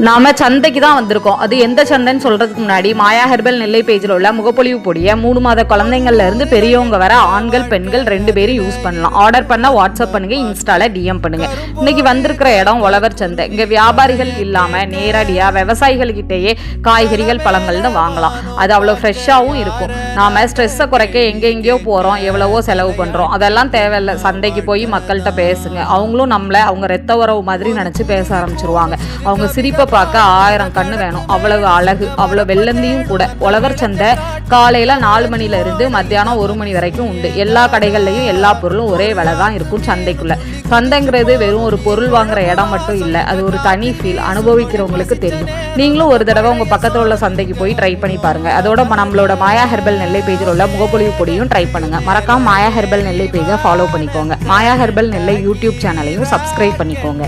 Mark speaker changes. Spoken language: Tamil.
Speaker 1: நாம சந்தைக்கு தான் வந்திருக்கோம். அது எந்த சந்தைன்னு சொல்றதுக்கு முன்னாடி மாயா ஹெர்பல் நெல்லை பேஜில் உள்ள முகப்பொலிவு பொடியை 3 மாத குழந்தைங்கள்ல இருந்து பெரியவங்க வர ஆண்கள் பெண்கள் 2 பேரும் யூஸ் பண்ணலாம். ஆர்டர் பண்ண வாட்ஸ்அப் பண்ணுங்க, இன்ஸ்டால டிஎம் பண்ணுங்க. இன்னைக்கு வந்திருக்கிற இடம் உழவர் சந்தை. இங்க வியாபாரிகள் இல்லாம நேரடியா விவசாயிகள்கிட்டயே காய்கறிகள் பழங்கள்னு வாங்கலாம். அது அவ்வளோ ஃப்ரெஷ்ஷாகவும் இருக்கும். நாம ஸ்ட்ரெஸ்ஸை குறைக்க எங்கெங்கேயோ போறோம், எவ்வளவோ செலவு பண்றோம், அதெல்லாம் தேவையில்லை. சந்தைக்கு போய் மக்கள்கிட்ட பேசுங்க. அவங்களும் நம்மளை அவங்க ரத்த உறவு மாதிரி நினைச்சு பேச ஆரம்பிச்சிருவாங்க. அவங்க சிரிப்பை பார்க்க 1000 கண்ணு வேணும். அவ்வளவு அழகு, அவ்வளவு வெள்ளந்தியும் கூட. உழவர் சந்தை காலையில 4 மணில இருந்து மத்தியானம் 1 மணி வரைக்கும் உண்டு. எல்லா கடைகள்லையும் எல்லா பொருளும் ஒரே விலை தான் இருக்கும் சந்தைக்குள்ள. சந்தைங்கிறது வெறும் ஒரு பொருள் வாங்குற இடம் மட்டும் இல்லை, அது ஒரு தனி ஃபீல். அனுபவிக்கிறவங்களுக்கு தெரியும். நீங்களும் ஒரு தடவை உங்க பக்கத்தில் உள்ள சந்தைக்கு போய் ட்ரை பண்ணி பாருங்க. அதோட நம்மளோட மாயா ஹெர்பல் நெல்லை பேஜில் உள்ள முகப்பொலிவு பொடியும் ட்ரை பண்ணுங்க. மறக்காம மாயா ஹெர்பல் நெல்லை பேஜை ஃபாலோ பண்ணிக்கோங்க. மாயா ஹெர்பல் நெல்லை யூடியூப் சேனலையும் சப்ஸ்கிரைப் பண்ணிக்கோங்க.